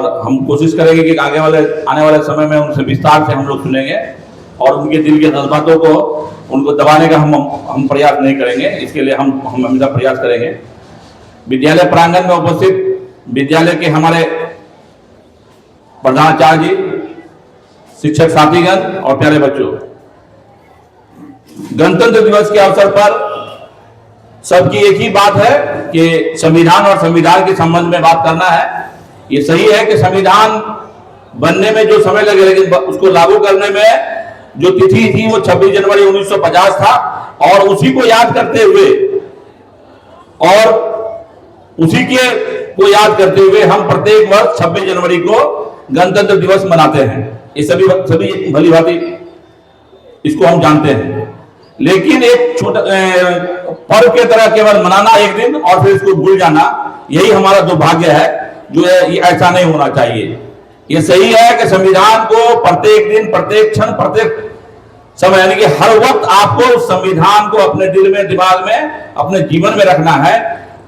और हम कोशिश करेंगे कि आने वाले समय में उनसे विस्तार से हम लोग सुनेंगे और उनके दिल के जज्बातों को उनको दबाने का हम प्रयास नहीं करेंगे। इसके लिए हम हमेशा प्रयास करेंगे। विद्यालय प्रांगण में उपस्थित विद्यालय के हमारे प्रधानाचार्य जी, शिक्षक साथीगण और प्यारे बच्चों, गणतंत्र दिवस के अवसर पर सबकी एक ही बात है कि संविधान और संविधान के संबंध में बात करना है। ये सही है कि संविधान बनने में जो समय लगे, लेकिन उसको लागू करने में जो तिथि थी वो 26 जनवरी 1950 था और उसी को याद करते हुए हम प्रत्येक वर्ष 26 जनवरी को गणतंत्र दिवस मनाते हैं। ये सभी भली भांति इसको हम जानते हैं, लेकिन एक छोटा पर्व के तरह केवल मनाना एक दिन और फिर इसको भूल जाना, यही हमारा दुर्भाग्य है। जो है ये ऐसा नहीं होना चाहिए। ये सही है कि संविधान को प्रत्येक दिन, प्रत्येक क्षण, प्रत्येक समय, यानी कि हर वक्त आपको संविधान को अपने दिल में, दिमाग में, अपने जीवन में रखना है।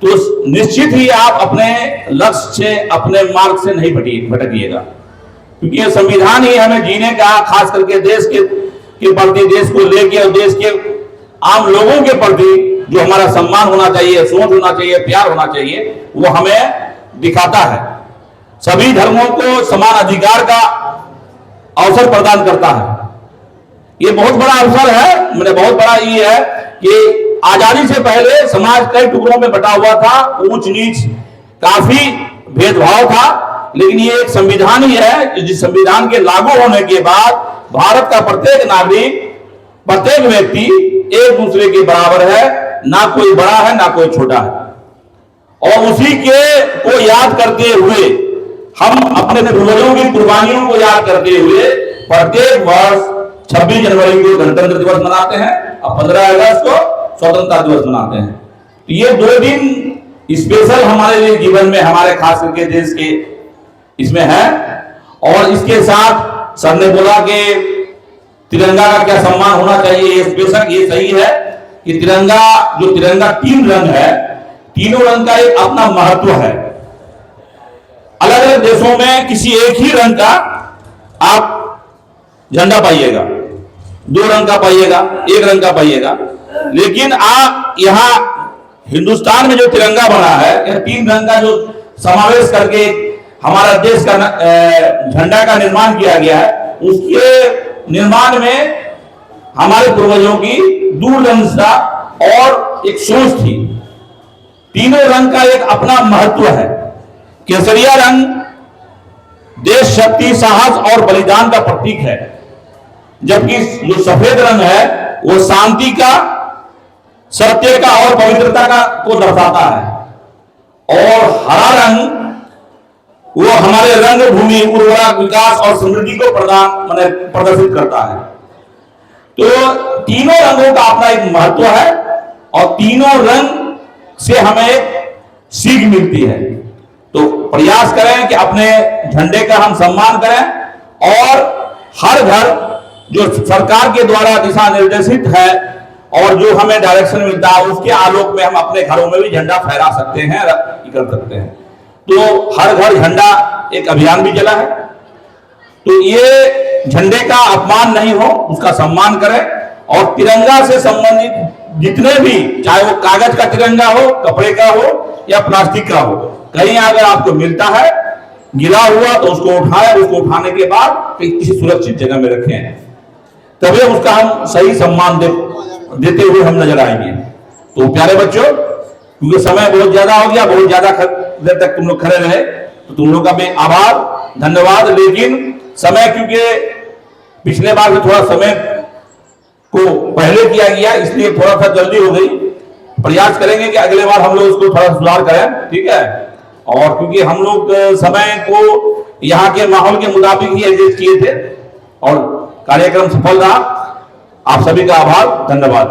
तो निश्चित ही आप अपने लक्ष्य से, अपने मार्ग से नहीं भटकिएगा, क्योंकि ये संविधान ही हमें जीने का, खास करके देश के प्रति, देश को लेके और देश के आम लोगों के प्रति जो हमारा सम्मान होना चाहिए, सोच होना चाहिए, प्यार होना चाहिए, वो हमें दिखाता है। सभी धर्मों को समान अधिकार का अवसर प्रदान करता है। ये बहुत बड़ा अवसर है। मैंने बहुत बड़ा ये है कि आजादी से पहले समाज कई टुकड़ों में बटा हुआ था, ऊंच नीच, काफी भेदभाव था, लेकिन ये एक संविधान ही है जिस संविधान के लागू होने के बाद भारत का प्रत्येक नागरिक, प्रत्येक व्यक्ति एक दूसरे के बराबर है, ना कोई बड़ा है ना कोई छोटा है। और उसी को याद करते हुए, हम अपने पूर्वजों की कुर्बानियों को याद करते हुए प्रत्येक वर्ष 26 जनवरी को गणतंत्र दिवस मनाते हैं और 15 अगस्त को स्वतंत्रता दिवस मनाते हैं। तो ये 2 दिन स्पेशल हमारे लिए जीवन में, हमारे खास करके देश के इसमें है। और इसके साथ सर ने बोला कि तिरंगा का क्या सम्मान होना चाहिए, ये बेशक ये सही है कि तिरंगा 3 रंग है, तीनों रंग का एक अपना महत्व है। अलग अलग देशों में किसी एक ही रंग का आप झंडा पाइएगा, 2 रंग का पाइएगा, 1 रंग का पाइएगा, लेकिन आप यहां हिंदुस्तान में जो तिरंगा बना है, यह 3 रंग का जो समावेश करके हमारा देश का झंडा का निर्माण किया गया है, उसके निर्माण में हमारे पूर्वजों की दूरदर्शिता और एक सोच थी। तीनों रंग का एक अपना महत्व है। केसरिया रंग देश, शक्ति, साहस और बलिदान का प्रतीक है, जबकि जो सफेद रंग है वो शांति का, सत्य का और पवित्रता का को दर्शाता है। और हरा रंग वो हमारे रंग भूमि, उर्वरा, विकास और समृद्धि को प्रदर्शित करता है। तो तीनों रंगों का अपना एक महत्व है और तीनों रंग से हमें एक सीख मिलती है। तो प्रयास करें कि अपने झंडे का हम सम्मान करें और हर घर जो सरकार के द्वारा दिशा निर्देशित है और जो हमें डायरेक्शन मिलता है, उसके आलोक में हम अपने घरों में भी झंडा फहरा सकते हैं, कर सकते हैं। तो हर घर झंडा एक अभियान भी चला है। तो ये झंडे का अपमान नहीं हो, उसका सम्मान करें। और तिरंगा से संबंधित जितने भी, चाहे वो कागज का तिरंगा हो, कपड़े का हो या प्लास्टिक का हो, कहीं अगर आपको मिलता है गिरा हुआ तो उसको उठाएं। उसको उठाने के बाद किसी सुरक्षित जगह में रखें, तभी उसका हम सही सम्मान देते हुए हम नजर आएंगे। तो प्यारे बच्चों, क्योंकि समय बहुत ज्यादा हो गया, बहुत ज्यादा देर तक तुम लोग खड़े रहे, तो तुम लोग का भी आभार, धन्यवाद। लेकिन समय, क्योंकि पिछले बार से थोड़ा समय को पहले किया गया, इसलिए थोड़ा सा जल्दी हो गई। प्रयास करेंगे कि अगले बार हम लोग उसको थोड़ा सुधार करें, ठीक है। और क्योंकि हम लोग समय को यहाँ के माहौल के मुताबिक ही एडजस्ट किए थे और कार्यक्रम सफल रहा। आप सभी का आभार, धन्यवाद।